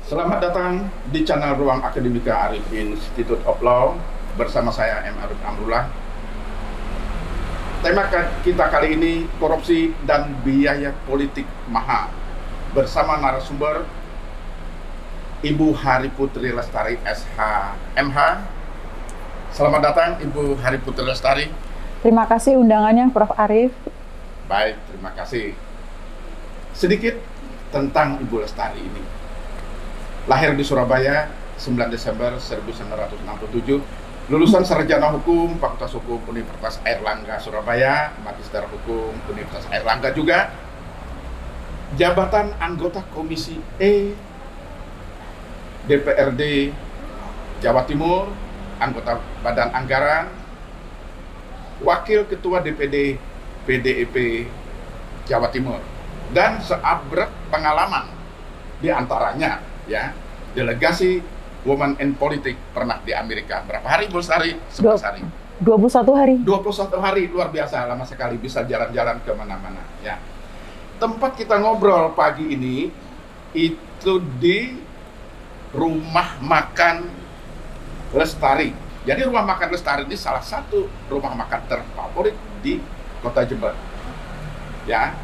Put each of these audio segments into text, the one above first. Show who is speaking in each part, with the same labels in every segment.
Speaker 1: Selamat datang di channel Ruang Akademika Arif Institute of Law bersama saya M. Arif Amrullah. Tema kita kali ini korupsi dan biaya politik mahal bersama narasumber Ibu Hari Putri Lestari SH MH. Selamat datang Ibu Hari Putri Lestari.
Speaker 2: Terima kasih undangannya Prof. Arif.
Speaker 1: Baik, terima kasih. Sedikit tentang Ibu Lestari ini. Lahir di Surabaya 9 Desember 1967, lulusan sarjana hukum Fakultas Hukum Universitas Airlangga Surabaya, magister hukum Universitas Airlangga juga, jabatan anggota Komisi E DPRD Jawa Timur, anggota Badan Anggaran, wakil ketua DPD PDIP Jawa Timur, dan seabad pengalaman diantaranya ya, delegasi Women in Politics pernah di Amerika. Berapa hari Bu Lestari? 11 hari.
Speaker 2: 21 hari.
Speaker 1: 21 hari, luar biasa, lama sekali, bisa jalan-jalan kemana-mana ya. Tempat kita ngobrol pagi ini itu di Rumah Makan Lestari. Jadi Rumah Makan Lestari ini salah satu rumah makan terfavorit di Kota Jember ya.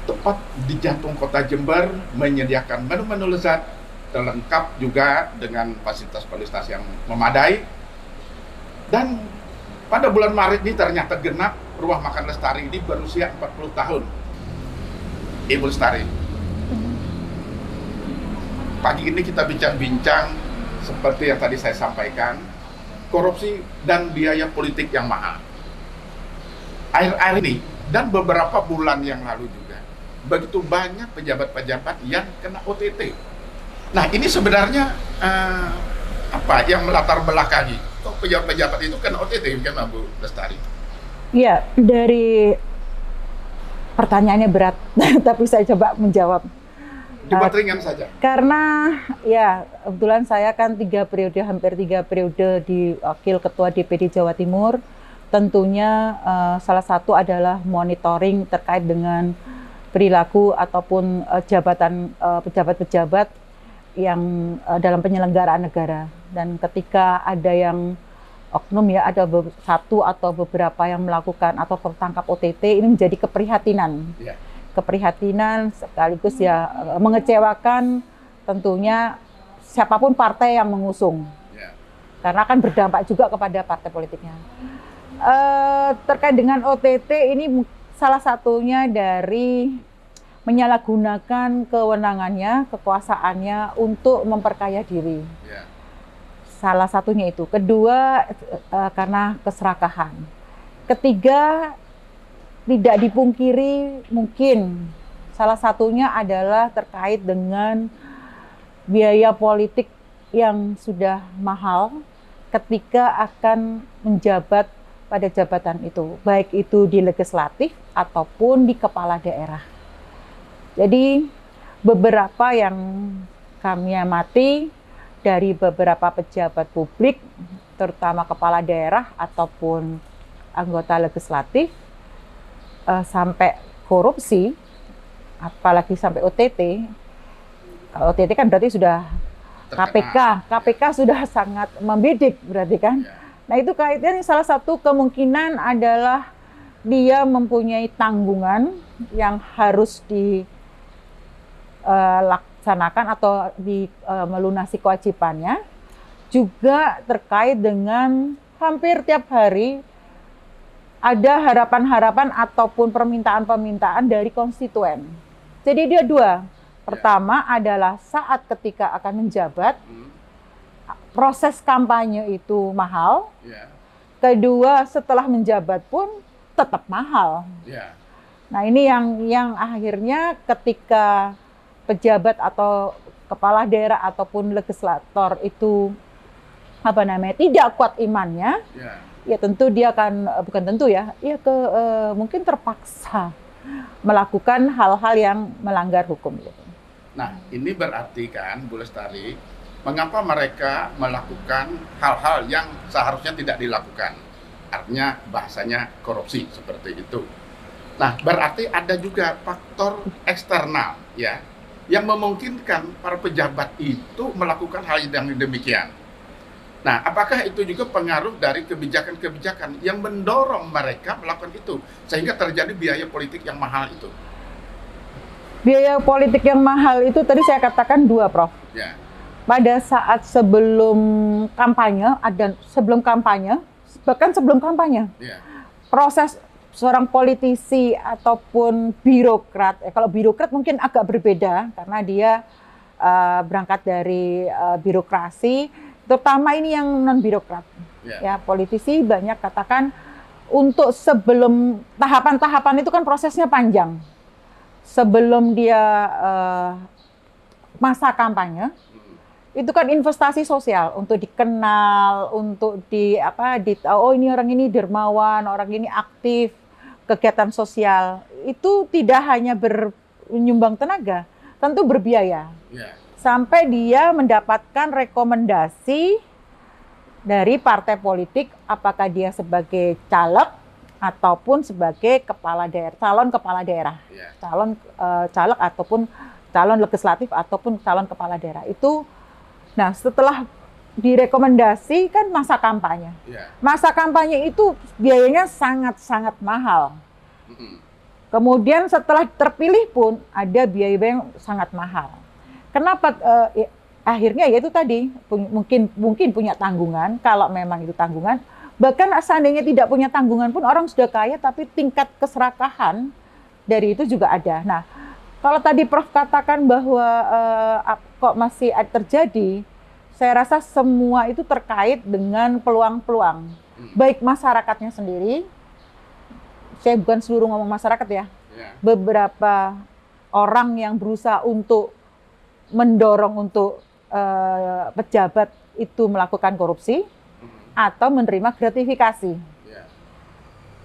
Speaker 1: Tepat di jantung Kota Jember, menyediakan menu-menu lezat, lengkap juga dengan fasilitas yang memadai. Dan pada bulan Maret ini ternyata genap Rumah Makan Lestari ini berusia 40 tahun. Ibu Lestari, pagi ini kita bincang-bincang seperti yang tadi saya sampaikan, korupsi dan biaya politik yang mahal. Akhir-akhir ini dan beberapa bulan yang lalu juga, begitu banyak pejabat-pejabat yang kena OTT. Nah, ini sebenarnya apa yang melatar belakangi kok pejabat-pejabat itu kena OTT, kan Bu Lestari?
Speaker 2: Iya, dari pertanyaannya berat, tapi saya coba menjawab.
Speaker 1: Dibuat ringan saja.
Speaker 2: Karena ya kebetulan saya kan hampir tiga periode di wakil ketua DPD Jawa Timur. Tentunya salah satu adalah monitoring terkait dengan perilaku ataupun pejabat-pejabat yang dalam penyelenggaraan negara. Dan ketika ada yang oknum ya, ada satu atau beberapa yang melakukan atau tertangkap OTT, ini menjadi keprihatinan. Yeah. Keprihatinan sekaligus ya mengecewakan tentunya siapapun partai yang mengusung. Yeah. Karena akan berdampak juga kepada partai politiknya. Terkait dengan OTT ini salah satunya dari menyalahgunakan kewenangannya, kekuasaannya untuk memperkaya diri. Yeah. Salah satunya itu. Kedua, karena keserakahan. Ketiga, tidak dipungkiri mungkin salah satunya adalah terkait dengan biaya politik yang sudah mahal ketika akan menjabat pada jabatan itu, baik itu di legislatif ataupun di kepala daerah. Jadi beberapa yang kami amati dari beberapa pejabat publik, terutama kepala daerah ataupun anggota legislatif, sampai korupsi, apalagi sampai OTT. OTT kan berarti sudah KPK sudah sangat membidik berarti kan. Ya. Nah itu kaitannya salah satu kemungkinan adalah dia mempunyai tanggungan yang harus dilaksanakan atau melunasi kewajibannya, juga terkait dengan hampir tiap hari ada harapan-harapan ataupun permintaan-permintaan dari konstituen. Jadi dia dua. Pertama adalah saat ketika akan menjabat, proses kampanye itu mahal. Yeah. Kedua, setelah menjabat pun tetap mahal. Yeah. Nah ini yang akhirnya ketika pejabat atau kepala daerah ataupun legislator itu tidak kuat imannya, ya tentu dia akan mungkin terpaksa melakukan hal-hal yang melanggar hukum.
Speaker 1: Nah ini berarti kan Bu Lestari, mengapa mereka melakukan hal-hal yang seharusnya tidak dilakukan? Artinya bahasanya korupsi seperti itu. Nah, berarti ada juga faktor eksternal ya. yang memungkinkan para pejabat itu melakukan hal yang demikian. Nah, apakah itu juga pengaruh dari kebijakan-kebijakan yang mendorong mereka melakukan itu sehingga terjadi biaya politik yang mahal itu?
Speaker 2: Biaya politik yang mahal itu tadi saya katakan dua, Prof.
Speaker 1: Ya,
Speaker 2: Pada saat sebelum kampanye, bahkan sebelum kampanye,
Speaker 1: ya,
Speaker 2: proses seorang politisi ataupun birokrat, kalau birokrat mungkin agak berbeda karena dia berangkat dari birokrasi, terutama ini yang non birokrat.
Speaker 1: ya,
Speaker 2: Ya, politisi banyak katakan untuk sebelum tahapan-tahapan itu kan prosesnya panjang. Sebelum dia masa kampanye, itu kan investasi sosial untuk dikenal, untuk oh ini orang ini dermawan, orang ini aktif, kegiatan sosial. Itu tidak hanya menyumbang tenaga, tentu berbiaya.
Speaker 1: ya,
Speaker 2: Sampai dia mendapatkan rekomendasi dari partai politik, apakah dia sebagai caleg ataupun sebagai calon kepala daerah,
Speaker 1: ya,
Speaker 2: caleg ataupun calon legislatif ataupun calon kepala daerah itu. Nah, setelah direkomendasi kan masa kampanye.
Speaker 1: ya.
Speaker 2: Masa kampanye itu biayanya sangat-sangat mahal.
Speaker 1: Mm-mm.
Speaker 2: Kemudian setelah terpilih pun ada biaya yang sangat mahal. Kenapa? Akhirnya ya itu tadi mungkin punya tanggungan. Kalau memang itu tanggungan, bahkan seandainya tidak punya tanggungan pun orang sudah kaya, tapi tingkat keserakahan dari itu juga ada. Nah, kalau tadi Prof katakan bahwa kok masih terjadi, saya rasa semua itu terkait dengan peluang-peluang, baik masyarakatnya sendiri. Saya bukan seluruh ngomong masyarakat ya.
Speaker 1: Ya,
Speaker 2: Beberapa orang yang berusaha untuk mendorong untuk pejabat itu melakukan korupsi atau menerima gratifikasi.
Speaker 1: ya,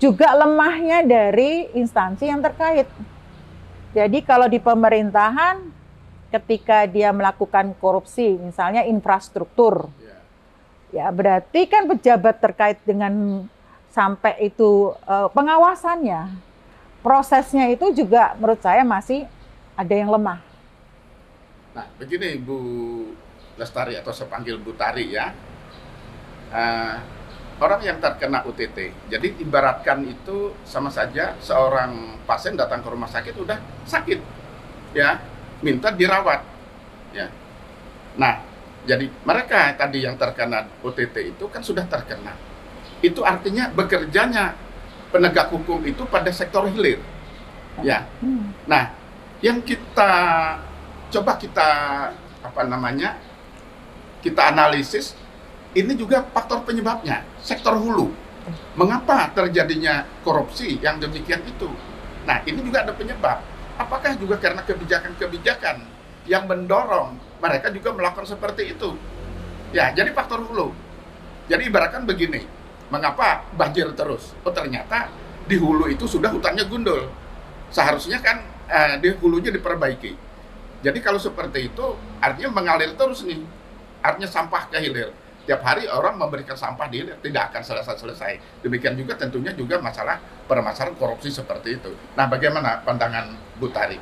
Speaker 2: Juga lemahnya dari instansi yang terkait. Jadi kalau di pemerintahan, ketika dia melakukan korupsi, misalnya infrastruktur,
Speaker 1: ya,
Speaker 2: ya berarti kan pejabat terkait dengan sampai itu pengawasannya, prosesnya itu juga menurut saya masih ada yang lemah.
Speaker 1: Nah, begini Bu Lestari atau saya panggil Bu Tari ya. Orang yang terkena UTT, jadi ibaratkan itu sama saja seorang pasien datang ke rumah sakit udah sakit, ya, minta dirawat, ya. Nah, jadi mereka tadi yang terkena UTT itu kan sudah terkena. Itu artinya bekerjanya penegak hukum itu pada sektor hilir, ya. Nah, yang kita coba kita analisis, ini juga faktor penyebabnya, sektor hulu. Mengapa terjadinya korupsi yang demikian itu? Nah, ini juga ada penyebab. Apakah juga karena kebijakan-kebijakan yang mendorong mereka juga melakukan seperti itu? Ya, jadi faktor hulu. Jadi ibaratkan begini, mengapa banjir terus? Oh, ternyata di hulu itu sudah hutannya gundul. Seharusnya kan di hulunya diperbaiki. Jadi kalau seperti itu artinya mengalir terus nih, artinya sampah ke hilir. Tiap hari orang memberikan sampah di hilir, tidak akan selesai-selesai. Demikian juga tentunya juga permasalahan korupsi seperti itu. Nah, bagaimana pandangan Bu Tari?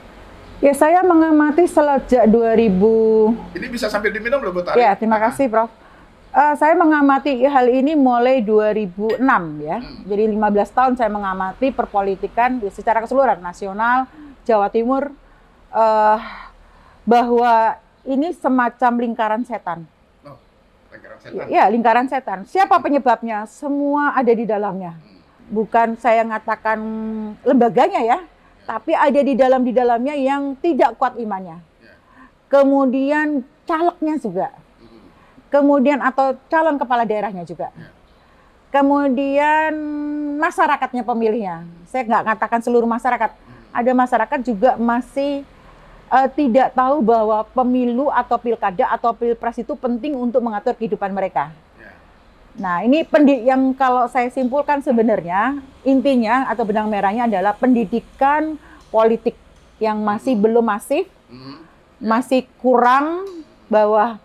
Speaker 2: Ya, saya mengamati sejak 2000.
Speaker 1: Ini bisa sambil diminum loh Bu Tari.
Speaker 2: Ya, terima kasih Prof. Saya mengamati hal ini mulai 2006 ya. Jadi 15 tahun saya mengamati perpolitikan secara keseluruhan nasional, Jawa Timur, bahwa ini semacam lingkaran setan.
Speaker 1: Oh, lingkaran setan.
Speaker 2: Ya, lingkaran setan. Siapa penyebabnya? Semua ada di dalamnya. Bukan saya ngatakan lembaganya ya, tapi ada di dalamnya yang tidak kuat imannya. Kemudian calegnya juga. Kemudian atau calon kepala daerahnya juga. Kemudian masyarakatnya, pemilihnya. Saya nggak katakan seluruh masyarakat. Ada masyarakat juga masih tidak tahu bahwa pemilu atau pilkada atau pilpres itu penting untuk mengatur kehidupan mereka. Nah, ini yang kalau saya simpulkan sebenarnya intinya atau benang merahnya adalah pendidikan politik yang masih belum masif, masih kurang bahwa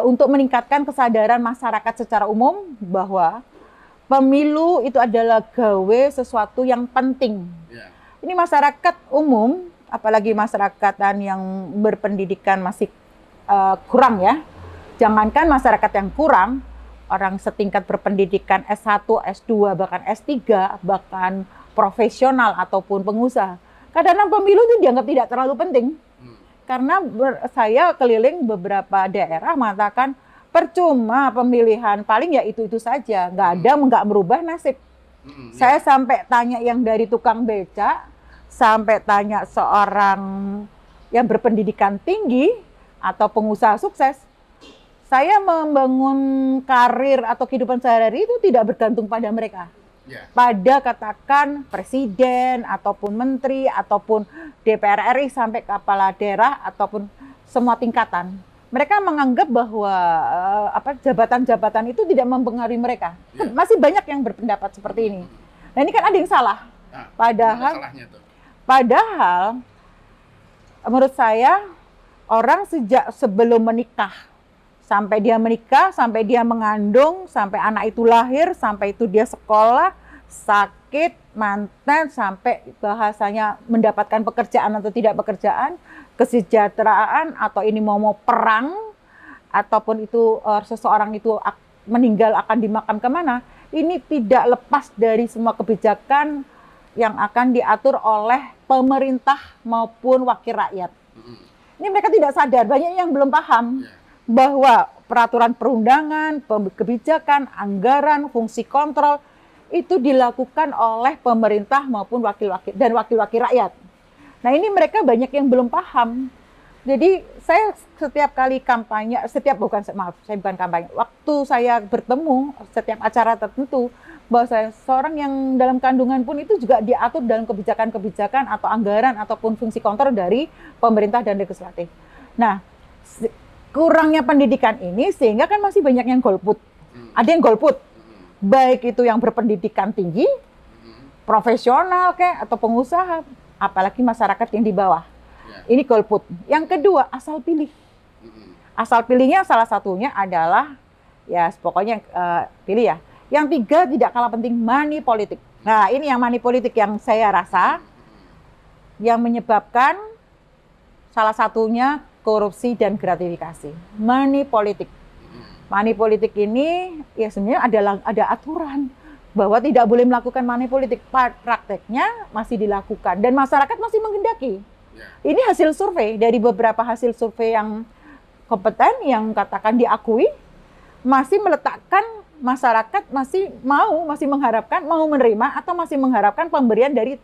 Speaker 2: untuk meningkatkan kesadaran masyarakat secara umum bahwa pemilu itu adalah gawe sesuatu yang penting. Ini masyarakat umum apalagi masyarakatan yang berpendidikan masih kurang ya. Jangankan masyarakat yang kurang, orang setingkat berpendidikan S1, S2, bahkan S3, bahkan profesional ataupun pengusaha. Kadang-kadang pemilu itu dianggap tidak terlalu penting. Karena saya keliling beberapa daerah mengatakan percuma pemilihan, paling ya itu-itu saja, nggak merubah nasib. Saya sampai tanya yang dari tukang beca, sampai tanya seorang yang berpendidikan tinggi atau pengusaha sukses. Saya membangun karir atau kehidupan sehari-hari itu tidak bergantung pada mereka. Pada katakan presiden ataupun menteri ataupun DPR RI sampai kepala daerah ataupun semua tingkatan. Mereka menganggap bahwa jabatan-jabatan itu tidak mempengaruhi mereka. Masih banyak yang berpendapat seperti ini. Nah, ini kan ada yang salah. Padahal menurut saya orang sejak sebelum menikah, sampai dia menikah, sampai dia mengandung, sampai anak itu lahir, sampai itu dia sekolah, sakit, mantan, sampai bahasanya mendapatkan pekerjaan atau tidak pekerjaan, kesejahteraan, atau ini mau perang, ataupun itu seseorang itu meninggal akan dimakam kemana, ini tidak lepas dari semua kebijakan yang akan diatur oleh pemerintah maupun wakil rakyat. Ini mereka tidak sadar, banyak yang belum paham bahwa peraturan perundangan, kebijakan, anggaran, fungsi kontrol itu dilakukan oleh pemerintah maupun wakil-wakil rakyat. Nah, ini mereka banyak yang belum paham. Jadi saya setiap kali kampanye, saya bukan kampanye, waktu saya bertemu setiap acara tertentu, bahwa seorang yang dalam kandungan pun itu juga diatur dalam kebijakan-kebijakan atau anggaran ataupun fungsi kontrol dari pemerintah dan legislatif. Nah, kurangnya pendidikan ini sehingga kan masih banyak yang golput. Ada yang golput, baik itu yang berpendidikan tinggi, profesional kayak atau pengusaha, apalagi masyarakat yang di bawah. Ini golput. Yang kedua, asal pilih. Asal pilihnya salah satunya adalah ya pokoknya pilih ya. Yang tiga tidak kalah penting, money politik. Nah, ini yang money politik yang saya rasa yang menyebabkan salah satunya korupsi dan gratifikasi. Money politik. Money politik ini ya sebenarnya ada aturan bahwa tidak boleh melakukan money politik. Prakteknya masih dilakukan dan masyarakat masih menghendaki. Ini hasil survei dari beberapa hasil survei yang kompeten yang katakan diakui masih meletakkan masyarakat masih mengharapkan mau menerima atau masih mengharapkan pemberian dari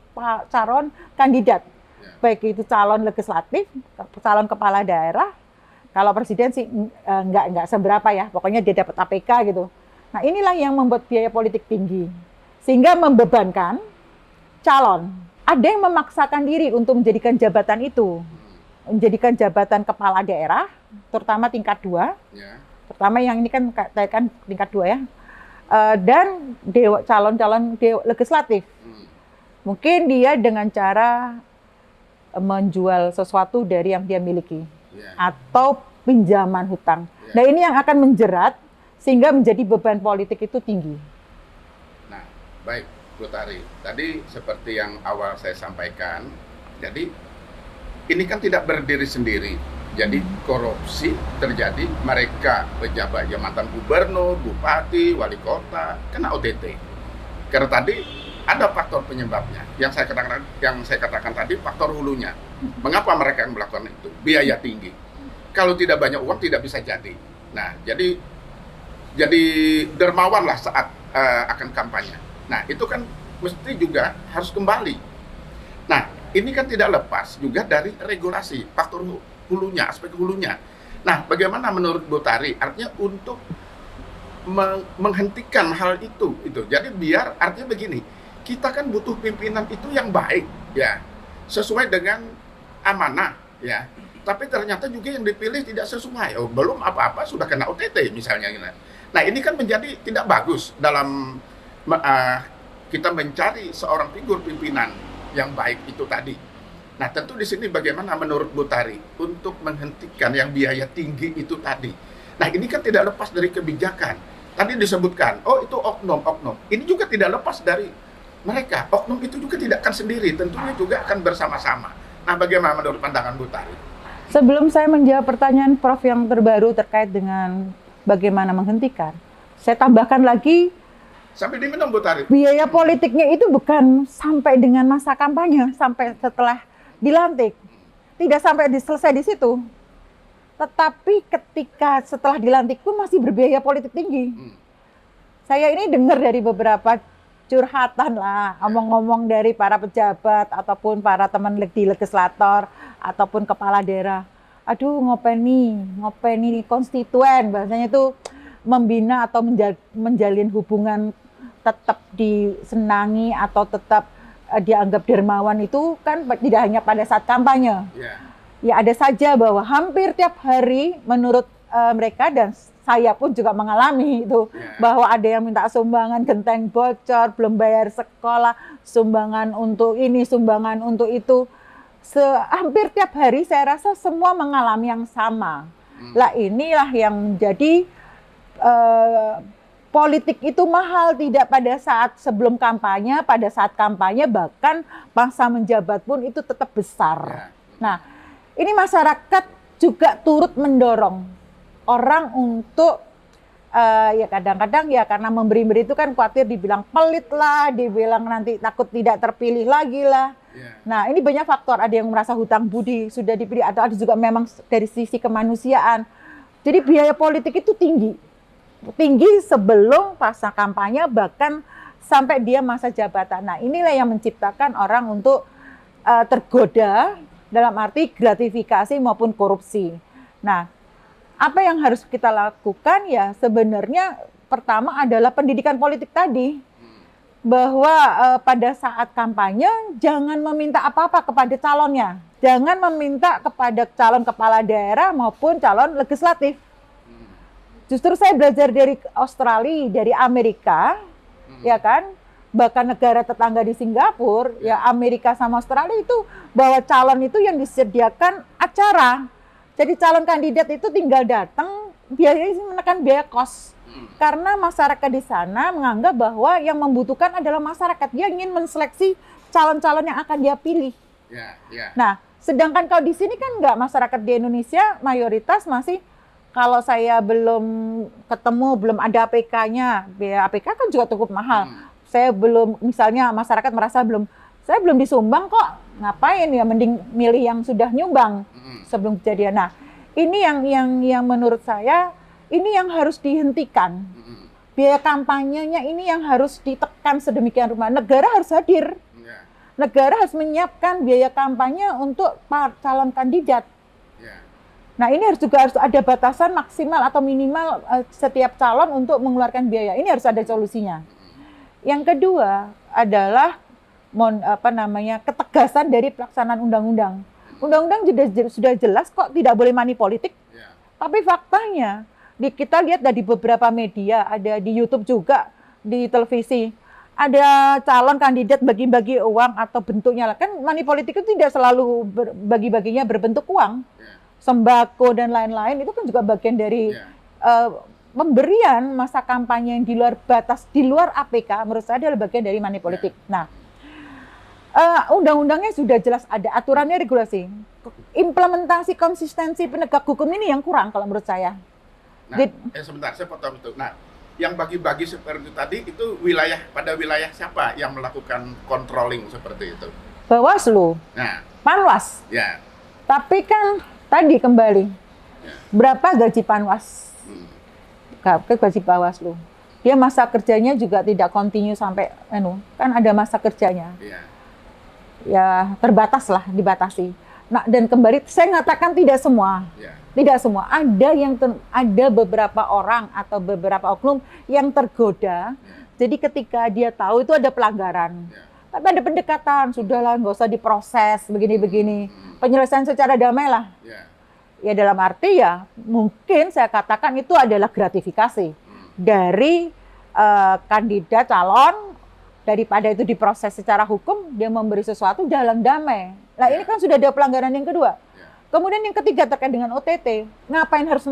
Speaker 2: calon kandidat. Baik itu calon legislatif, calon kepala daerah, kalau presiden sih enggak seberapa ya, pokoknya dia dapat APK gitu. Nah, inilah yang membuat biaya politik tinggi, sehingga membebankan calon. Ada yang memaksakan diri untuk menjadikan jabatan itu, menjadikan jabatan kepala daerah, terutama tingkat 2, terutama yang ini kan tingkat 2 ya, dan calon-calon legislatif. Mungkin dia dengan cara menjual sesuatu dari yang dia miliki atau pinjaman hutang. Nah, ini yang akan menjerat sehingga menjadi beban politik itu tinggi.
Speaker 1: Nah, baik Bu Tari, tadi seperti yang awal saya sampaikan, jadi ini kan tidak berdiri sendiri. Jadi korupsi terjadi, mereka pejabat yang mantan gubernur, bupati, wali kota kena OTT. Karena tadi ada faktor penyebabnya. Yang saya katakan tadi faktor hulunya. Mengapa mereka yang melakukan itu? Biaya tinggi. Kalau tidak banyak uang tidak bisa jadi. Nah, jadi dermawanlah saat akan kampanye. Nah, itu kan mesti juga harus kembali. Nah, ini kan tidak lepas juga dari regulasi, faktor hulunya, aspek hulunya. Nah, bagaimana menurut Bu Tari? Artinya untuk menghentikan hal itu. Jadi biar artinya begini, kita kan butuh pimpinan itu yang baik, ya, sesuai dengan amanah, ya. Tapi ternyata juga yang dipilih tidak sesuai. Oh, belum apa-apa sudah kena OTT misalnya. Nah, ini kan menjadi tidak bagus dalam kita mencari seorang figur pimpinan yang baik itu tadi. Nah, tentu di sini bagaimana menurut Bu Tari untuk menghentikan yang biaya tinggi itu tadi. Nah, ini kan tidak lepas dari kebijakan. Tadi disebutkan, oh itu oknum. Ini juga tidak lepas dari mereka. Oknum itu juga tidak akan sendiri, tentunya juga akan bersama-sama. Nah, bagaimana menurut pandangan Bu Tari?
Speaker 2: Sebelum saya menjawab pertanyaan Prof yang terbaru terkait dengan bagaimana menghentikan, saya tambahkan lagi,
Speaker 1: Sampai diminum Bu Tari.
Speaker 2: biaya politiknya itu bukan sampai dengan masa kampanye, sampai setelah dilantik. Tidak sampai selesai di situ. Tetapi ketika setelah dilantik pun masih berbiaya politik tinggi. Saya ini dengar dari beberapa curhatan lah, omong-omong dari para pejabat ataupun para teman di legislator ataupun kepala daerah. Aduh, ngopeni konstituen, bahasanya itu membina atau menjalin hubungan tetap disenangi atau tetap dianggap dermawan itu kan tidak hanya pada saat kampanye. Ya ada saja bahwa hampir tiap hari menurut mereka dan saya pun juga mengalami itu bahwa ada yang minta sumbangan genteng bocor, belum bayar sekolah, sumbangan untuk ini, sumbangan untuk itu. Hampir tiap hari saya rasa semua mengalami yang sama. Lah inilah yang menjadi politik itu mahal, tidak pada saat sebelum kampanye, pada saat kampanye bahkan masa menjabat pun itu tetap besar. Nah, ini masyarakat juga turut mendorong orang untuk ya kadang-kadang ya karena memberi itu kan khawatir dibilang pelit lah, dibilang nanti takut tidak terpilih lagi lah. Nah, ini banyak faktor, ada yang merasa hutang budi sudah dipilih atau ada juga memang dari sisi kemanusiaan. Jadi biaya politik itu tinggi sebelum masa kampanye bahkan sampai dia masa jabatan. Nah, inilah yang menciptakan orang untuk tergoda dalam arti gratifikasi maupun korupsi. Nah, apa yang harus kita lakukan ya sebenarnya pertama adalah pendidikan politik tadi. Bahwa pada saat kampanye jangan meminta apa-apa kepada calonnya. Jangan meminta kepada calon kepala daerah maupun calon legislatif. Justru saya belajar dari Australia, dari Amerika, ya kan? Bahkan negara tetangga di Singapura, ya Amerika sama Australia itu bahwa calon itu yang disediakan acara. Jadi calon kandidat itu tinggal datang, biayanya menekan biaya kos. Karena masyarakat di sana menganggap bahwa yang membutuhkan adalah masyarakat. Dia ingin menseleksi calon-calon yang akan dia pilih. Nah, sedangkan kalau di sini kan enggak, masyarakat di Indonesia mayoritas masih kalau saya belum ketemu, belum ada APK-nya, biaya APK kan juga cukup mahal. Saya belum, misalnya masyarakat merasa saya belum disumbang kok, ngapain ya, mending milih yang sudah nyumbang sebelum kejadian. Nah, ini yang menurut saya ini yang harus dihentikan. Biaya kampanyenya ini yang harus ditekan sedemikian rupa. Negara harus hadir. Negara harus menyiapkan biaya kampanye untuk calon kandidat. Nah, ini harus ada batasan maksimal atau minimal setiap calon untuk mengeluarkan biaya. Ini harus ada solusinya. Yang kedua adalah ketegasan dari pelaksanaan undang-undang. Undang-undang sudah jelas kok tidak boleh money politik. Tapi faktanya kita lihat dari beberapa media, ada di YouTube juga, di televisi, ada calon kandidat bagi-bagi uang atau bentuknya lah. Kan money politik itu tidak selalu bagi-baginya berbentuk uang, sembako dan lain-lain, itu kan juga bagian dari pemberian masa kampanye yang di luar batas, di luar APK, menurut saya adalah bagian dari money politik. Nah, undang-undangnya sudah jelas ada aturannya, regulasi. Implementasi konsistensi penegak hukum ini yang kurang kalau menurut saya.
Speaker 1: Nah, sebentar, saya potong itu. Nah, yang bagi-bagi seperti itu tadi, itu pada wilayah siapa yang melakukan controlling seperti itu?
Speaker 2: Bawaslu, Panwas. Tapi kan tadi kembali, berapa gaji Panwas? Gaji Bawaslu. Dia masa kerjanya juga tidak kontinu sampai, kan ada masa kerjanya. Ya terbatas lah, dibatasi. Nah, dan kembali saya ngatakan tidak semua. Tidak semua, ada beberapa orang atau beberapa oknum yang tergoda. Jadi ketika dia tahu itu ada pelanggaran, tapi ada pendekatan, sudahlah nggak usah diproses begini-begini, penyelesaian secara damai lah. Ya dalam arti ya mungkin saya katakan itu adalah gratifikasi dari kandidat calon, daripada itu diproses secara hukum, dia memberi sesuatu dalam damai. Nah ini kan sudah ada pelanggaran yang kedua. Kemudian yang ketiga terkait dengan OTT. Ngapain harus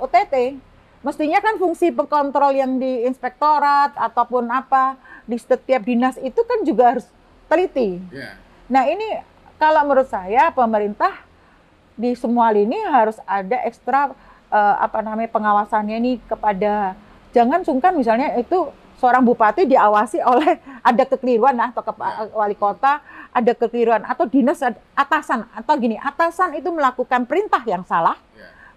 Speaker 2: OTT? Mestinya kan fungsi pengontrol yang di inspektorat ataupun apa di setiap dinas itu kan juga harus teliti. Nah ini Kalau menurut saya pemerintah di semua lini harus ada ekstra pengawasannya ini kepada, jangan sungkan misalnya itu seorang bupati diawasi oleh ada kekeliruan atau wali kota ada kekeliruan atau dinas atasan atau gini, atasan itu melakukan perintah yang salah,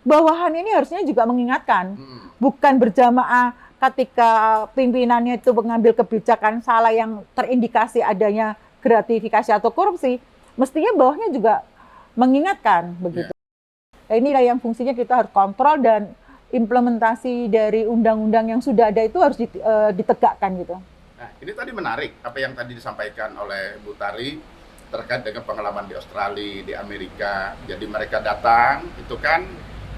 Speaker 2: bawahan ini harusnya juga mengingatkan, bukan berjamaah ketika pimpinannya itu mengambil kebijakan salah yang terindikasi adanya gratifikasi atau korupsi, mestinya bawahnya juga mengingatkan begitu. Nah, inilah yang fungsinya kita harus kontrol dan implementasi dari undang-undang yang sudah ada itu harus ditegakkan gitu.
Speaker 1: Nah, ini tadi menarik apa yang tadi disampaikan oleh Bu Tari terkait dengan pengalaman di Australia, di Amerika. Jadi mereka datang, itu kan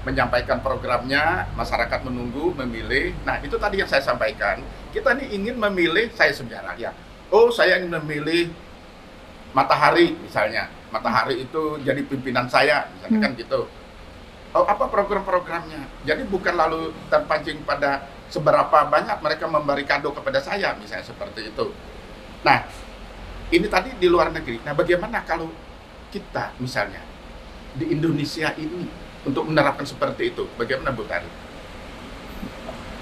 Speaker 1: menyampaikan programnya, masyarakat menunggu, memilih. Nah, itu tadi yang saya sampaikan. Kita ini ingin memilih, saya sejarah ya. Oh, saya ingin memilih Matahari misalnya. Matahari itu jadi pimpinan saya, misalnya kan gitu. Oh, apa program-programnya? Jadi bukan lalu terpancing pada seberapa banyak mereka memberi kado kepada saya, misalnya seperti itu. Nah, ini tadi di luar negeri. Nah, bagaimana kalau kita misalnya di Indonesia ini untuk menerapkan seperti itu? Bagaimana Bu Tari?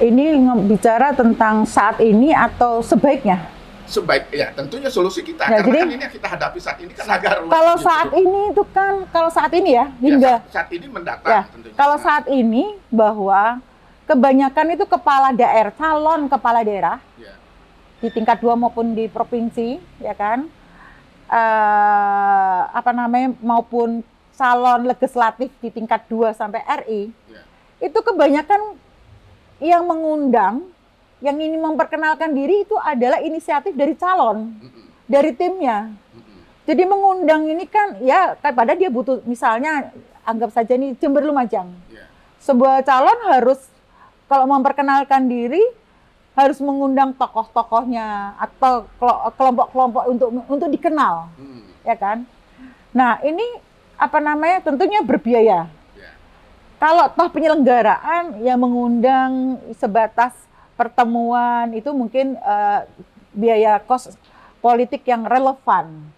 Speaker 2: Ini bicara tentang saat ini atau sebaiknya?
Speaker 1: Sebaik, ya tentunya solusi kita.
Speaker 2: Ya,
Speaker 1: karena
Speaker 2: jadi,
Speaker 1: kan ini yang kita hadapi saat ini kan agak rumit.
Speaker 2: Kalau saat ini itu kan, kalau saat ini ya, hingga
Speaker 1: saat ini mendatang
Speaker 2: ya,
Speaker 1: tentunya.
Speaker 2: Kalau saat ini bahwa kebanyakan itu kepala daerah, calon kepala daerah di tingkat 2 maupun di provinsi, ya kan, maupun calon legislatif di tingkat 2 sampai RI, itu kebanyakan yang mengundang, yang ini memperkenalkan diri itu adalah inisiatif dari calon, dari timnya. Jadi mengundang ini kan, ya pada dia butuh, misalnya anggap saja ini Jember Lumajang. Sebuah calon harus, kalau memperkenalkan diri, harus mengundang tokoh-tokohnya atau kelompok-kelompok untuk dikenal, ya kan? Nah ini tentunya berbiaya. Kalau toh penyelenggaraan yang mengundang sebatas pertemuan itu mungkin biaya kos politik yang relevan,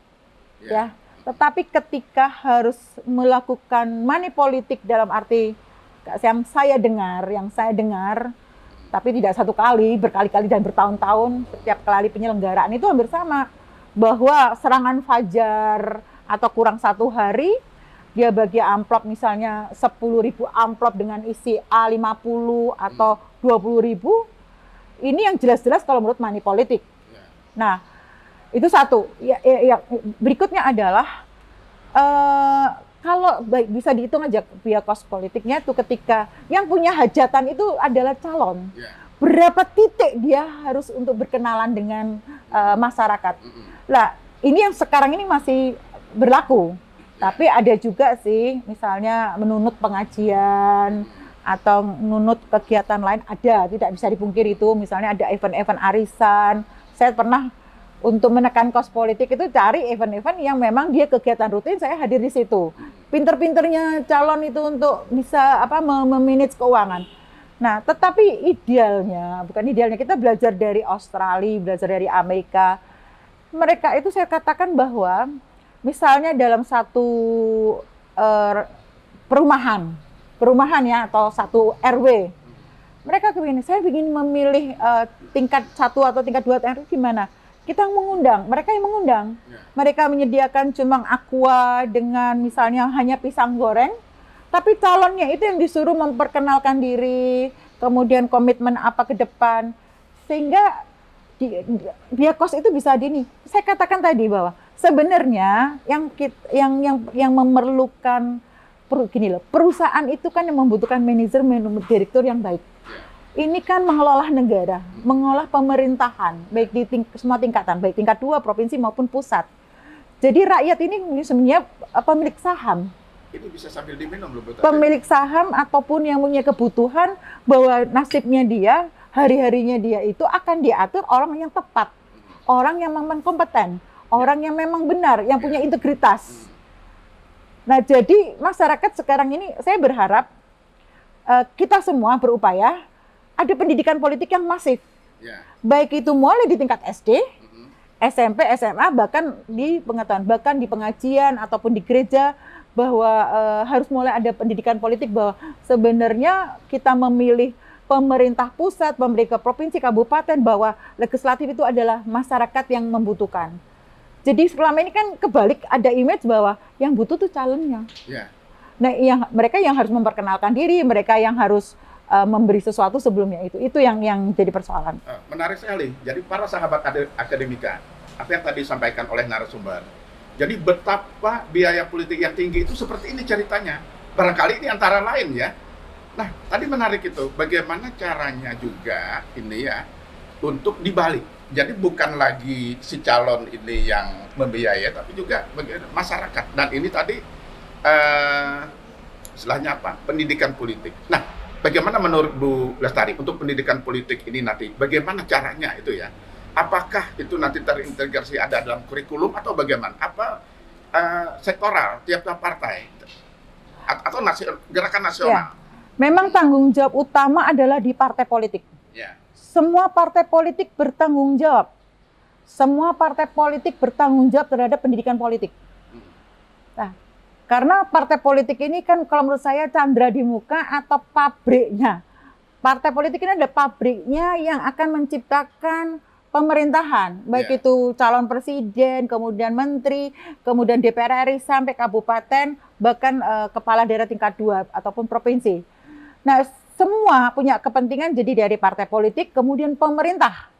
Speaker 2: ya. Tetapi ketika harus melakukan money politik dalam arti yang saya dengar, tapi tidak satu kali, berkali-kali dan bertahun-tahun, setiap kali penyelenggaraan itu hampir sama, bahwa serangan fajar atau kurang 1 hari dia bagi amplop misalnya 10.000 amplop dengan isi A50 atau 20.000. Ini yang jelas-jelas kalau menurut money politik. Nah, itu satu. Berikutnya adalah kalau bisa dihitung aja biaya kos politiknya itu ketika yang punya hajatan itu adalah calon. Berapa titik dia harus untuk berkenalan dengan masyarakat. Nah, ini yang sekarang ini masih berlaku. Tapi ada juga sih, misalnya menunut pengajian atau menunut kegiatan lain ada, tidak bisa dipungkiri itu. Misalnya ada event-event arisan. Saya pernah untuk menekan kos politik itu cari event-event yang memang dia kegiatan rutin, saya hadir di situ. Pinter-pinternya calon itu untuk bisa memanage keuangan. Nah, tetapi bukan idealnya, kita belajar dari Australia, belajar dari Amerika. Mereka itu saya katakan bahwa misalnya dalam satu perumahan ya, atau satu RW, mereka begini, saya ingin memilih tingkat 1 atau tingkat 2 RW gimana? Kita mengundang, mereka yang mengundang. Mereka menyediakan cuma aqua dengan misalnya hanya pisang goreng, tapi calonnya itu yang disuruh memperkenalkan diri, kemudian komitmen apa ke depan, sehingga biaya kos itu bisa saya katakan tadi bahwa sebenarnya yang memerlukan perusahaan itu kan yang membutuhkan manajemen, direktur yang baik. Ini kan mengelola negara, mengelola pemerintahan, baik di semua tingkatan, baik tingkat 2, provinsi maupun pusat. Jadi rakyat ini sebenarnya pemilik saham.
Speaker 1: Ini bisa sambil diminum loh, Bu Tari.
Speaker 2: Pemilik saham ataupun yang punya kebutuhan bahwa nasibnya dia, hari-harinya dia itu akan diatur orang yang tepat, orang yang memang kompeten, orang yang memang benar, yang punya integritas. Nah, jadi masyarakat sekarang ini saya berharap kita semua berupaya ada pendidikan politik yang masif. Baik itu mulai di tingkat SD, SMP, SMA, bahkan di pengetahuan, bahkan di pengajian ataupun di gereja, bahwa harus mulai ada pendidikan politik, bahwa sebenarnya kita memilih pemerintah pusat, pemerintah provinsi, kabupaten, bahwa legislatif itu adalah masyarakat yang membutuhkan. Jadi selama ini kan kebalik, ada image bahwa yang butuh tuh calonnya.
Speaker 1: Ya.
Speaker 2: Nah, mereka yang harus memperkenalkan diri, mereka yang harus memberi sesuatu sebelumnya itu yang jadi persoalan.
Speaker 1: Menarik sekali. Jadi para sahabat akademika, apa yang tadi disampaikan oleh narasumber. Jadi betapa biaya politik yang tinggi itu seperti ini ceritanya. Barangkali ini antara lain ya. Nah, tadi menarik itu. Bagaimana caranya juga ini ya untuk dibalik. Jadi bukan lagi si calon ini yang membiayai, tapi juga masyarakat. Dan ini tadi istilahnya apa? Pendidikan politik. Nah, bagaimana menurut Bu Lestari untuk pendidikan politik ini nanti? Bagaimana caranya itu ya? Apakah itu nanti terintegrasi ada dalam kurikulum atau bagaimana? Apa sektoral tiap-tiap partai atau gerakan nasional?
Speaker 2: Ya, memang tanggung jawab utama adalah di partai politik.
Speaker 1: Ya.
Speaker 2: Semua partai politik bertanggung jawab. Semua partai politik bertanggung jawab terhadap pendidikan politik. Nah, karena partai politik ini kan kalau menurut saya candra di muka atau pabriknya. Partai politik ini ada pabriknya yang akan menciptakan pemerintahan, baik itu calon presiden, kemudian menteri, kemudian DPR RI sampai kabupaten, bahkan kepala daerah tingkat 2 ataupun provinsi. Nah, semua punya kepentingan jadi dari partai politik, kemudian pemerintah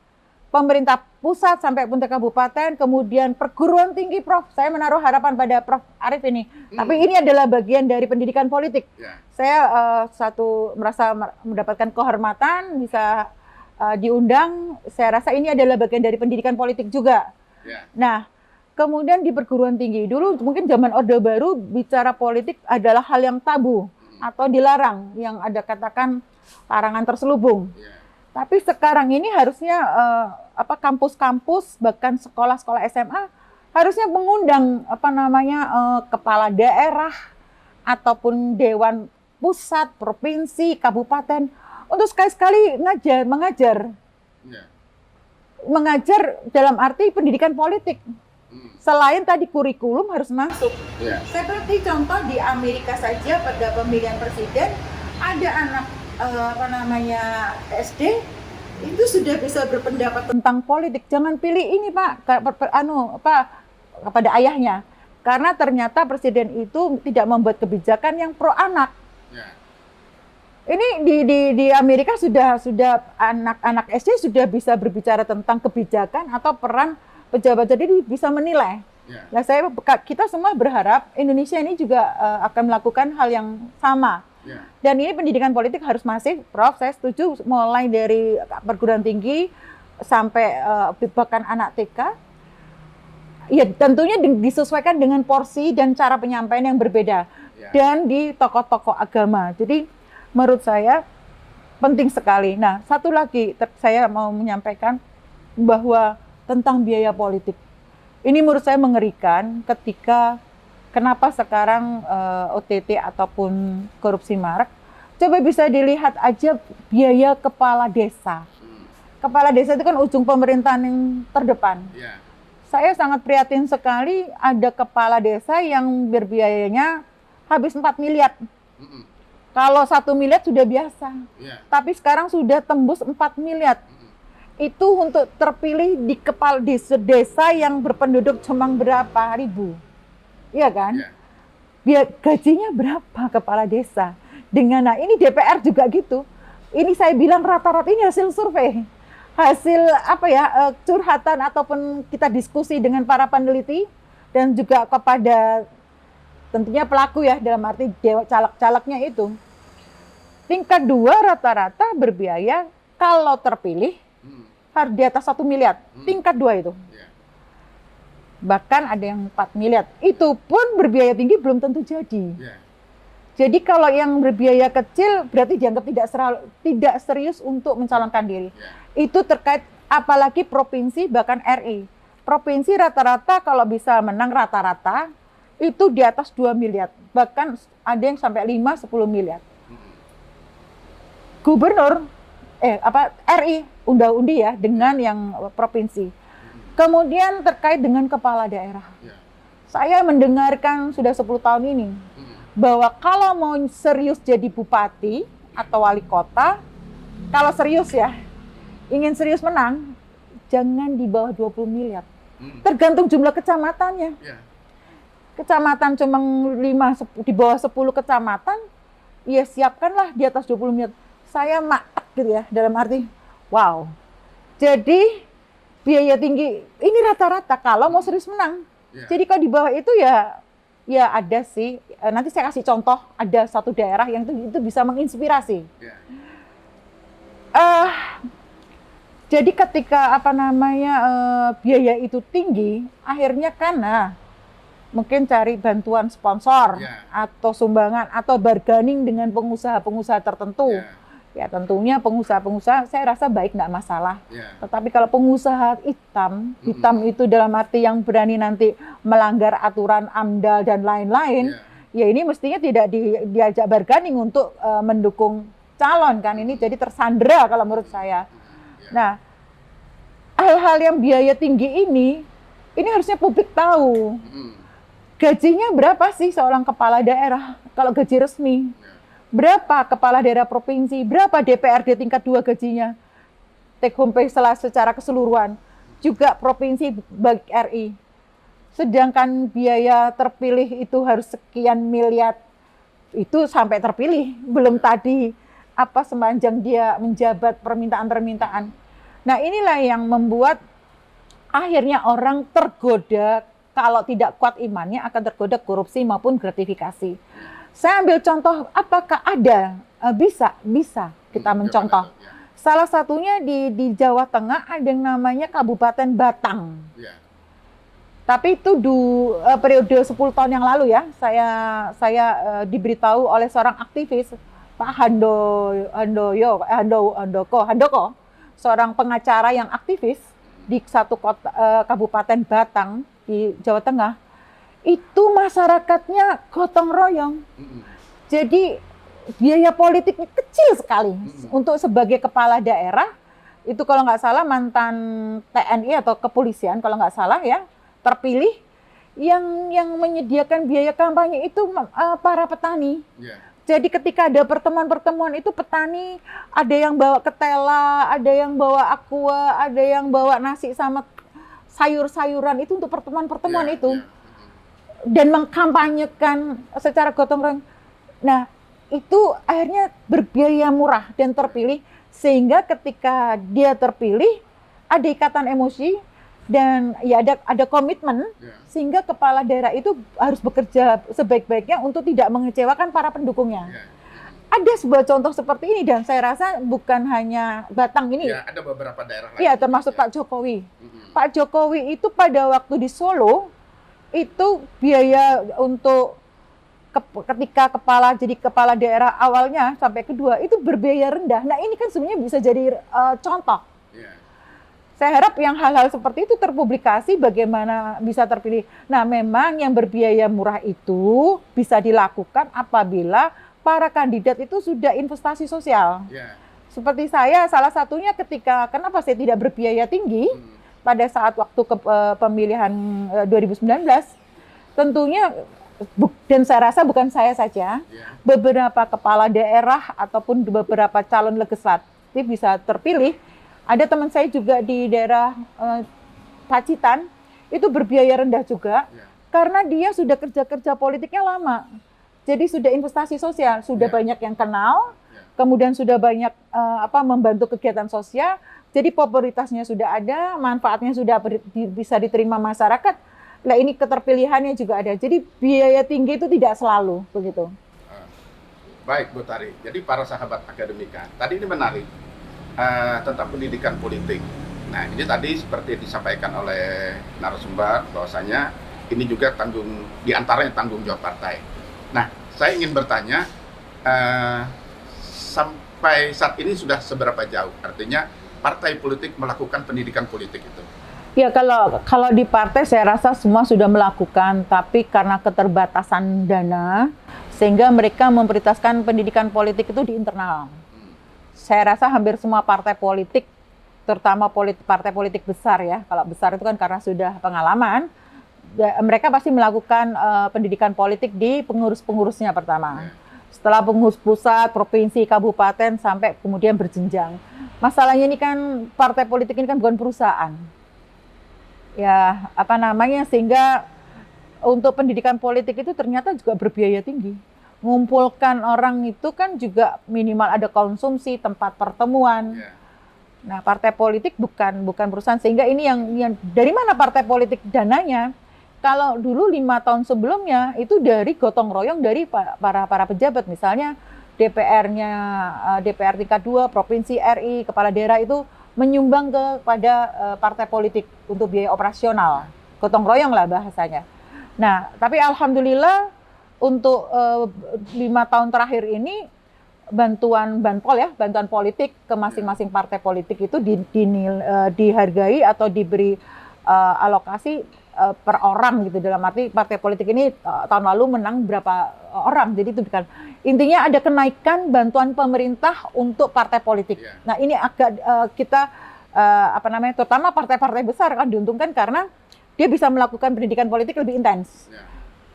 Speaker 2: pusat sampai tingkat kabupaten, kemudian perguruan tinggi, Prof. Saya menaruh harapan pada Prof. Arief ini. Tapi ini adalah bagian dari pendidikan politik. Saya merasa mendapatkan kehormatan bisa diundang, saya rasa ini adalah bagian dari pendidikan politik juga. Nah, kemudian di perguruan tinggi, dulu mungkin zaman Orde Baru bicara politik adalah hal yang tabu atau dilarang, yang ada katakan larangan terselubung. Tapi sekarang ini harusnya kampus-kampus bahkan sekolah-sekolah SMA harusnya mengundang kepala daerah ataupun dewan pusat, provinsi, kabupaten untuk sekali-sekali mengajar dalam arti pendidikan politik. Selain tadi kurikulum harus masuk. Seperti contoh di Amerika saja pada pemilihan presiden ada anak SD itu sudah bisa berpendapat tentang politik. Jangan pilih ini Pak, kepada ayahnya. Karena ternyata presiden itu tidak membuat kebijakan yang pro anak. Ini di Amerika sudah anak-anak SD sudah bisa berbicara tentang kebijakan atau peran pejabat, jadi bisa menilai. Nah, kita semua berharap Indonesia ini juga akan melakukan hal yang sama. Dan ini pendidikan politik harus masif, Prof. Saya setuju, mulai dari perguruan tinggi sampai bahkan anak TK. Ya, tentunya disesuaikan dengan porsi dan cara penyampaian yang berbeda. Dan di tokoh-tokoh agama. Jadi menurut saya penting sekali. Nah, satu lagi saya mau menyampaikan bahwa tentang biaya politik. Ini menurut saya mengerikan ketika kenapa sekarang OTT ataupun korupsi marak. Coba bisa dilihat aja biaya kepala desa. Kepala desa itu kan ujung pemerintahan yang terdepan. Saya sangat prihatin sekali ada kepala desa yang berbiayanya habis 4 miliar. Kalau 1 miliar sudah biasa, tapi sekarang sudah tembus 4 miliar. Itu untuk terpilih di kepala desa yang berpenduduk cuma berapa ribu, iya kan? Gajinya berapa kepala desa? Nah ini DPR juga gitu. Ini saya bilang rata-rata ini hasil survei, hasil curhatan ataupun kita diskusi dengan para peneliti dan juga kepada tentunya pelaku ya, dalam arti caleg-calegnya itu. Tingkat 2 rata-rata berbiaya kalau terpilih harus di atas 1 miliar. Tingkat 2 itu. Bahkan ada yang 4 miliar. Itu pun berbiaya tinggi belum tentu jadi. Jadi kalau yang berbiaya kecil berarti dianggap tidak serius untuk mencalonkan diri. Itu terkait apalagi provinsi bahkan RI. Provinsi rata-rata kalau bisa menang rata-rata itu di atas 2 miliar. Bahkan ada yang sampai 5-10 miliar. Gubernur RI undi ya dengan yang provinsi Kemudian terkait dengan kepala daerah.
Speaker 1: Ya.
Speaker 2: Saya mendengarkan sudah 10 tahun ini bahwa kalau mau serius jadi bupati atau wali kota, kalau serius ya, ingin serius menang, jangan di bawah 20 miliar. Tergantung jumlah kecamatannya.
Speaker 1: Ya.
Speaker 2: Kecamatan cuma 5, di bawah 10 kecamatan, ya siapkanlah di atas 20 miliar. Saya matak gitu ya, dalam arti, wow. Jadi biaya tinggi, ini rata-rata kalau mau serius menang.
Speaker 1: Ya.
Speaker 2: Jadi kalau di bawah itu ya ada sih. Nanti saya kasih contoh, ada satu daerah yang itu bisa menginspirasi.
Speaker 1: Ya.
Speaker 2: Jadi ketika biaya itu tinggi, akhirnya karena mungkin cari bantuan sponsor
Speaker 1: Ya.
Speaker 2: atau sumbangan atau bargaining dengan pengusaha-pengusaha tertentu.
Speaker 1: Ya.
Speaker 2: Ya tentunya pengusaha-pengusaha saya rasa baik, nggak masalah.
Speaker 1: Ya.
Speaker 2: Tetapi kalau pengusaha hitam itu dalam arti yang berani nanti melanggar aturan AMDAL dan lain-lain, ya ini mestinya tidak diajak bargaining untuk mendukung calon kan, ini jadi tersandera kalau menurut saya. Nah, hal-hal yang biaya tinggi ini harusnya publik tahu. Gajinya berapa sih seorang kepala daerah kalau gaji resmi? Berapa kepala daerah provinsi? Berapa DPRD tingkat 2 gajinya? Take home pay secara keseluruhan. Juga provinsi bagi RI. Sedangkan biaya terpilih itu harus sekian miliar. Itu sampai terpilih, belum tadi sepanjang dia menjabat permintaan-permintaan. Nah, inilah yang membuat akhirnya orang tergoda, kalau tidak kuat imannya akan tergoda korupsi maupun gratifikasi. Saya ambil contoh, apakah ada? Bisa kita mencontoh. Salah satunya di Jawa Tengah ada yang namanya Kabupaten Batang.
Speaker 1: Ya.
Speaker 2: Tapi itu periode 10 tahun yang lalu ya, saya diberitahu oleh seorang aktivis, Pak Handoko, seorang pengacara yang aktivis di satu Kabupaten Batang di Jawa Tengah. Itu masyarakatnya gotong royong. Jadi biaya politiknya kecil sekali. Untuk sebagai kepala daerah, itu kalau nggak salah mantan TNI atau kepolisian, kalau nggak salah ya, terpilih, yang menyediakan biaya kampanye itu para petani. Jadi ketika ada pertemuan-pertemuan itu petani, ada yang bawa ketela, ada yang bawa aqua, ada yang bawa nasi sama sayur-sayuran itu untuk pertemuan-pertemuan itu. Dan mengkampanyekan secara gotong royong. Nah, itu akhirnya berbiaya murah dan terpilih, sehingga ketika dia terpilih ada ikatan emosi dan ya ada komitmen, sehingga kepala daerah itu harus bekerja sebaik-baiknya untuk tidak mengecewakan para pendukungnya. Ada sebuah contoh seperti ini dan saya rasa bukan hanya Batang ini.
Speaker 1: Ya, ada beberapa daerah lain.
Speaker 2: Iya, termasuk Pak Jokowi. Pak Jokowi itu pada waktu di Solo itu biaya untuk ketika jadi kepala daerah awalnya sampai kedua itu berbiaya rendah. Nah, ini kan sebenarnya bisa jadi contoh. Saya harap yang hal-hal seperti itu terpublikasi bagaimana bisa terpilih. Nah, memang yang berbiaya murah itu bisa dilakukan apabila para kandidat itu sudah investasi sosial. Seperti saya, salah satunya kenapa saya tidak berbiaya tinggi pada saat waktu pemilihan 2019, tentunya, dan saya rasa bukan saya saja, beberapa kepala daerah ataupun beberapa calon legislatif bisa terpilih. Ada teman saya juga di daerah Pacitan, itu berbiaya rendah juga, karena dia sudah kerja politiknya lama. Jadi sudah investasi sosial, sudah banyak yang kenal, kemudian sudah banyak membantu kegiatan sosial, jadi popularitasnya sudah ada, manfaatnya sudah bisa diterima masyarakat. Nah, ini keterpilihannya juga ada. Jadi biaya tinggi itu tidak selalu begitu.
Speaker 1: Baik, Bu Tari. Jadi para sahabat akademika, tadi ini menarik tentang pendidikan politik. Nah, ini tadi seperti disampaikan oleh narasumber bahwasanya ini juga diantaranya tanggung jawab partai. Nah, saya ingin bertanya, sampai saat ini sudah seberapa jauh? Artinya partai politik melakukan pendidikan politik itu?
Speaker 2: Ya, kalau di partai saya rasa semua sudah melakukan, tapi karena keterbatasan dana, sehingga mereka memprioritaskan pendidikan politik itu di internal. Saya rasa hampir semua partai politik terutama partai politik besar ya. Kalau besar itu kan karena sudah pengalaman, mereka pasti melakukan pendidikan politik di pengurus-pengurusnya pertama. Setelah pengurus pusat, provinsi, kabupaten, sampai kemudian berjenjang. Masalahnya ini kan partai politik ini kan bukan perusahaan. Ya, apa namanya, sehingga untuk pendidikan politik itu ternyata juga berbiaya tinggi. Mengumpulkan orang itu kan juga minimal ada konsumsi, tempat pertemuan. Nah, partai politik bukan perusahaan, sehingga ini yang dari mana partai politik dananya? Kalau dulu 5 tahun sebelumnya itu dari gotong royong dari para pejabat, misalnya DPR-nya, DPR tingkat 2, provinsi RI, kepala daerah itu menyumbang kepada partai politik untuk biaya operasional, gotong royong lah bahasanya. Nah, tapi alhamdulillah untuk 5 tahun terakhir ini bantuan politik ke masing-masing partai politik itu dihargai atau diberi alokasi per orang gitu, dalam arti partai politik ini tahun lalu menang berapa orang, jadi itu bukan intinya ada kenaikan bantuan pemerintah untuk partai politik. Nah, ini agak kita terutama partai-partai besar kan diuntungkan karena dia bisa melakukan pendidikan politik lebih intens.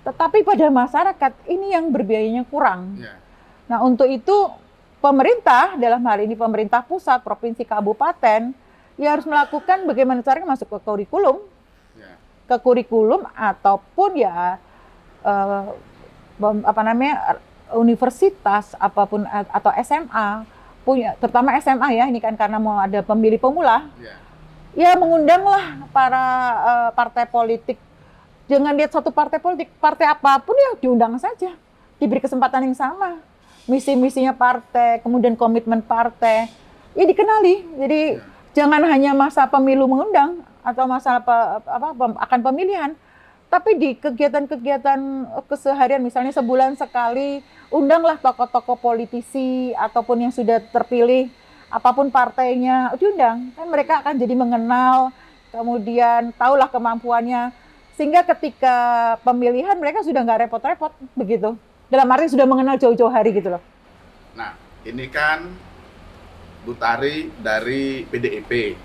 Speaker 2: Tetapi pada masyarakat ini yang berbiayanya kurang. Nah, untuk itu pemerintah, dalam hal ini pemerintah pusat, provinsi, kabupaten, ya harus melakukan bagaimana caranya masuk ke kurikulum. Ke kurikulum ataupun ya universitas apapun atau SMA punya, terutama SMA ya, ini kan karena mau ada pemilih pemula. Ya mengundanglah para partai politik. Jangan lihat satu partai politik, partai apapun ya diundang saja, diberi kesempatan yang sama. Misi-misinya partai, kemudian komitmen partai, ya dikenali. Jadi jangan hanya masa pemilu mengundang atau masa akan pemilihan, tapi di kegiatan-kegiatan keseharian, misalnya sebulan sekali, undanglah tokoh-tokoh politisi ataupun yang sudah terpilih, apapun partainya, diundang. Kan mereka akan jadi mengenal, kemudian tahulah kemampuannya, sehingga ketika pemilihan mereka sudah nggak repot-repot begitu. Dalam arti sudah mengenal jauh-jauh hari gitu loh.
Speaker 1: Nah, ini kan Bu Tari dari PDIP.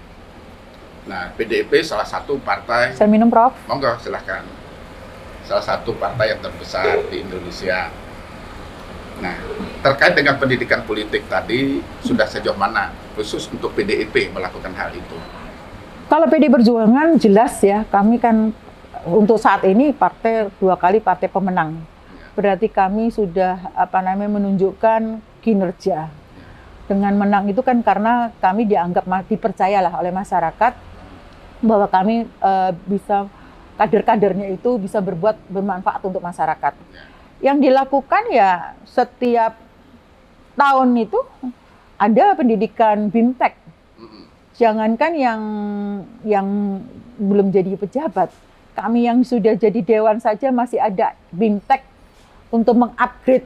Speaker 1: Nah, PDIP salah satu partai.
Speaker 2: Saya minum, Prof.
Speaker 1: Monggo, silahkan. Salah satu partai yang terbesar di Indonesia. Nah, terkait dengan pendidikan politik tadi, sudah sejauh mana khusus untuk PDIP melakukan hal itu?
Speaker 2: Kalau PD Perjuangan jelas ya, kami kan untuk saat ini partai 2 kali partai pemenang. Berarti kami sudah menunjukkan kinerja. Dengan menang itu kan karena kami dianggap dipercayalah oleh masyarakat bahwa kami bisa, kader-kadernya itu bisa bermanfaat untuk masyarakat. Yang dilakukan ya setiap tahun itu ada pendidikan BIMTEK. Jangankan yang belum jadi pejabat, kami yang sudah jadi dewan saja masih ada BIMTEK untuk mengupgrade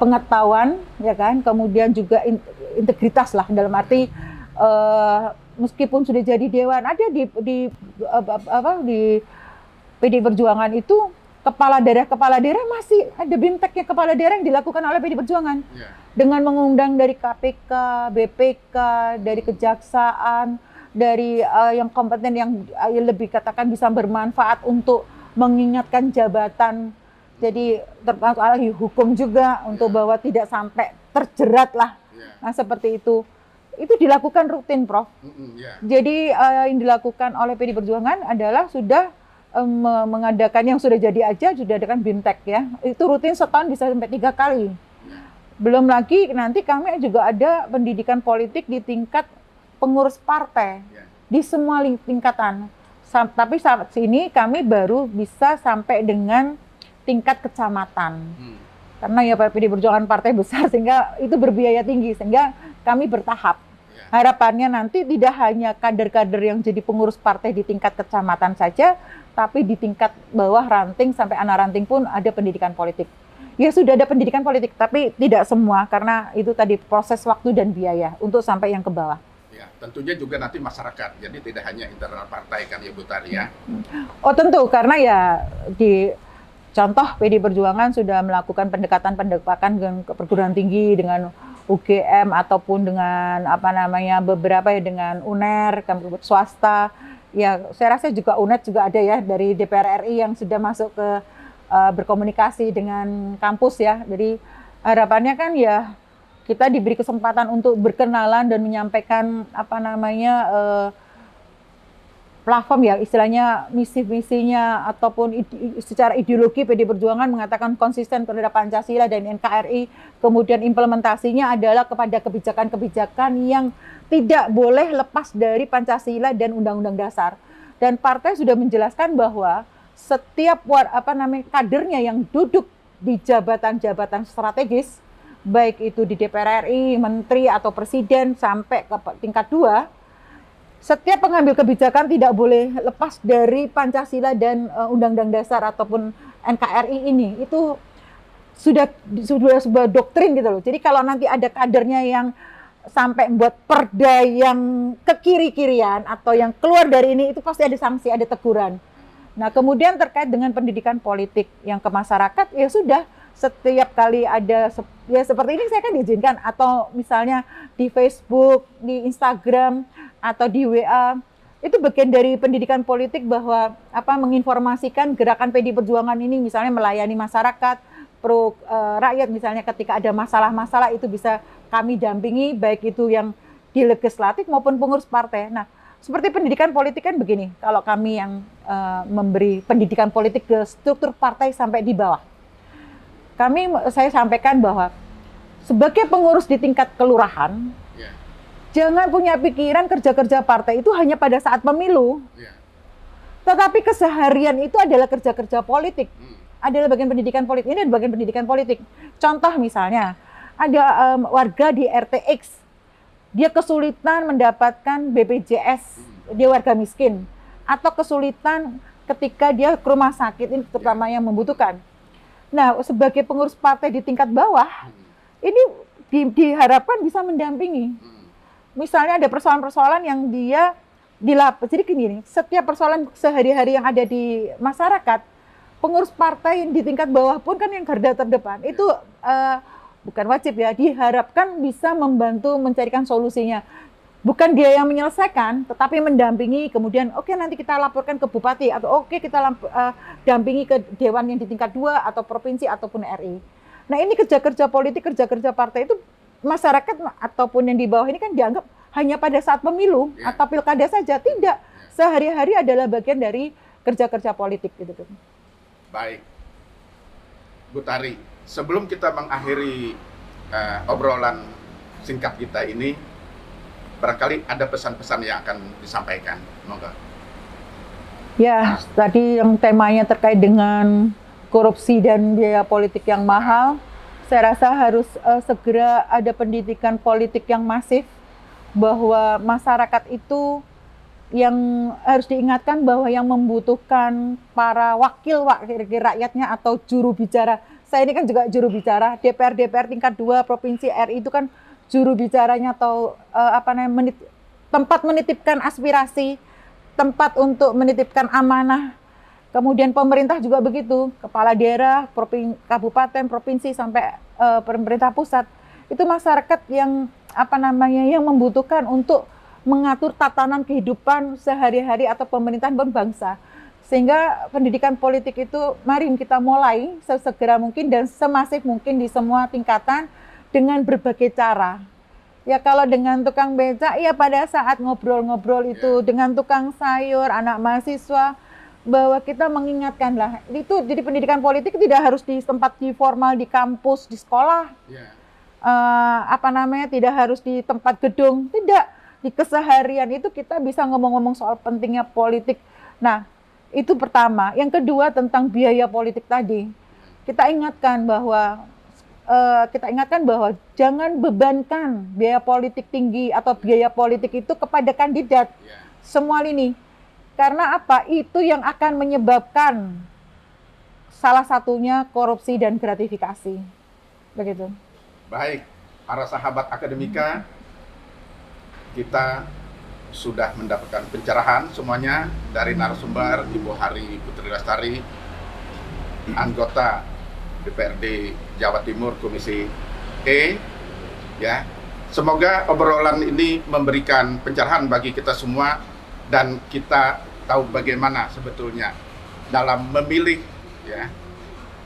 Speaker 2: pengetahuan, ya kan, kemudian juga integritas lah, dalam arti meskipun sudah jadi dewan, ada di PD Perjuangan itu kepala daerah masih ada BIMTEK-nya kepala daerah yang dilakukan oleh PD Perjuangan dengan mengundang dari KPK, BPK, dari kejaksaan, dari yang kompeten yang lebih katakan bisa bermanfaat untuk mengingatkan jabatan. Jadi termasuk ahli hukum juga untuk bahwa tidak sampai terjerat lah. Nah, seperti itu. Itu dilakukan rutin, Prof. Jadi yang dilakukan oleh PD Perjuangan adalah sudah mengadakan, yang sudah jadi aja sudah adakan BIMTEK ya. Itu rutin setahun bisa sampai 3 kali. Belum lagi nanti kami juga ada pendidikan politik di tingkat pengurus partai di semua tingkatan. Tapi saat ini kami baru bisa sampai dengan tingkat kecamatan. Karena ya PD Perjuangan partai besar sehingga itu berbiaya tinggi, sehingga kami bertahap. Harapannya nanti tidak hanya kader-kader yang jadi pengurus partai di tingkat kecamatan saja, tapi di tingkat bawah ranting sampai anak ranting pun ada pendidikan politik. Ya sudah ada pendidikan politik, tapi tidak semua karena itu tadi proses waktu dan biaya untuk sampai yang ke bawah.
Speaker 1: Ya, tentunya juga nanti masyarakat, jadi tidak hanya internal partai kan ya Bu Tari ya?
Speaker 2: Oh tentu, karena ya di contoh PD Perjuangan sudah melakukan pendekatan dengan perguruan tinggi, dengan UGM ataupun dengan apa namanya beberapa ya dengan UNER, kampus swasta. Ya, saya rasa juga UNED juga ada ya dari DPR RI yang sudah masuk ke berkomunikasi dengan kampus ya. Jadi harapannya kan ya kita diberi kesempatan untuk berkenalan dan menyampaikan apa namanya platform ya istilahnya misi-misinya ataupun secara ideologi PD Perjuangan mengatakan konsisten terhadap Pancasila dan NKRI, kemudian implementasinya adalah kepada kebijakan-kebijakan yang tidak boleh lepas dari Pancasila dan Undang-Undang Dasar. Dan partai sudah menjelaskan bahwa setiap kadernya yang duduk di jabatan-jabatan strategis, baik itu di DPR RI, menteri atau presiden sampai ke tingkat 2, setiap pengambil kebijakan tidak boleh lepas dari Pancasila dan Undang-Undang Dasar ataupun NKRI ini. Itu sudah sebuah doktrin gitu loh. Jadi kalau nanti ada kadernya yang sampai membuat perda yang ke kiri-kirian atau yang keluar dari ini, itu pasti ada sanksi, ada teguran. Nah, kemudian terkait dengan pendidikan politik yang ke masyarakat, ya sudah, setiap kali ada ya seperti ini saya kan diizinkan, atau misalnya di Facebook, di Instagram atau di WA, itu bagian dari pendidikan politik bahwa menginformasikan gerakan PD Perjuangan ini misalnya melayani masyarakat, pro rakyat misalnya ketika ada masalah-masalah itu bisa kami dampingi baik itu yang di legislatif maupun pengurus partai. Nah, seperti pendidikan politik kan begini, kalau kami yang memberi pendidikan politik ke struktur partai sampai di bawah. Saya sampaikan bahwa sebagai pengurus di tingkat kelurahan, jangan punya pikiran kerja-kerja partai itu hanya pada saat pemilu. Tetapi keseharian itu adalah kerja-kerja politik. Adalah bagian pendidikan politik. Ini adalah bagian pendidikan politik. Contoh misalnya, ada warga di RTX, dia kesulitan mendapatkan BPJS, dia warga miskin. Atau kesulitan ketika dia ke rumah sakit, ini terutama yang membutuhkan. Nah, sebagai pengurus partai di tingkat bawah, ini diharapkan bisa mendampingi. Misalnya ada persoalan-persoalan yang dia jadi gini, setiap persoalan sehari-hari yang ada di masyarakat, pengurus partai di tingkat bawah pun kan yang garda terdepan, itu bukan wajib ya, diharapkan bisa membantu mencarikan solusinya. Bukan dia yang menyelesaikan, tetapi mendampingi, kemudian oke, nanti kita laporkan ke bupati, atau oke, kita dampingi ke dewan yang di tingkat 2, atau provinsi, ataupun RI. Nah, ini kerja-kerja politik, kerja-kerja partai itu, masyarakat ataupun yang di bawah ini kan dianggap hanya pada saat pemilu, atau pilkada saja. Tidak, sehari-hari adalah bagian dari kerja-kerja politik. Gitu.
Speaker 1: Baik. Bu Tari, sebelum kita mengakhiri obrolan singkat kita ini, barangkali ada pesan-pesan yang akan disampaikan. Monggo.
Speaker 2: Ya, tadi yang temanya terkait dengan korupsi dan biaya politik yang mahal, saya rasa harus segera ada pendidikan politik yang masif, bahwa masyarakat itu yang harus diingatkan bahwa yang membutuhkan para wakil rakyatnya atau juru bicara. Saya ini kan juga juru bicara, DPR tingkat 2 Provinsi RI itu kan juru bicaranya atau tempat menitipkan aspirasi, tempat untuk menitipkan amanah. Kemudian pemerintah juga begitu, kepala daerah, kabupaten, provinsi sampai pemerintah pusat. Itu masyarakat yang yang membutuhkan untuk mengatur tatanan kehidupan sehari-hari atau pemerintahan berbangsa. Sehingga pendidikan politik itu mari kita mulai sesegera mungkin dan semasif mungkin di semua tingkatan, dengan berbagai cara. Ya kalau dengan tukang becak, ya pada saat ngobrol-ngobrol itu, dengan tukang sayur, anak mahasiswa, bahwa kita mengingatkanlah, itu jadi pendidikan politik tidak harus di tempat di formal, di kampus, di sekolah, tidak harus di tempat gedung, tidak. Di keseharian itu kita bisa ngomong-ngomong soal pentingnya politik. Nah, itu pertama. Yang kedua tentang biaya politik tadi. Kita ingatkan bahwa jangan bebankan biaya politik tinggi atau biaya politik itu kepada kandidat semua lini. Karena apa? Itu yang akan menyebabkan salah satunya korupsi dan gratifikasi. Begitu.
Speaker 1: Baik, para sahabat akademika, kita sudah mendapatkan pencerahan semuanya dari narasumber Ibu Hari Putri Lestari, anggota DPRD Jawa Timur Komisi E, ya. Semoga obrolan ini memberikan pencerahan bagi kita semua dan kita tahu bagaimana sebetulnya dalam memilih ya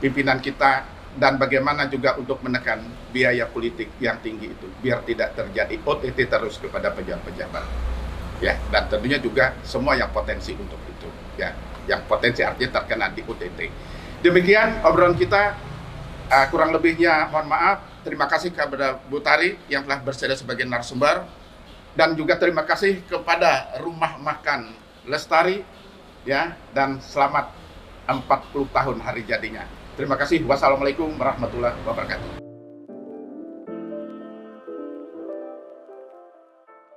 Speaker 1: pimpinan kita dan bagaimana juga untuk menekan biaya politik yang tinggi itu biar tidak terjadi OTT terus kepada pejabat-pejabat ya, dan tentunya juga semua yang potensi untuk itu ya, yang potensi artinya terkena di OTT. Demikian obrolan kita, kurang lebihnya mohon maaf. Terima kasih kepada Bu Tari yang telah bersedia sebagai narasumber, dan juga terima kasih kepada Rumah Makan Lestari ya, dan selamat 40 tahun hari jadinya. Terima kasih. Wassalamualaikum warahmatullahi wabarakatuh.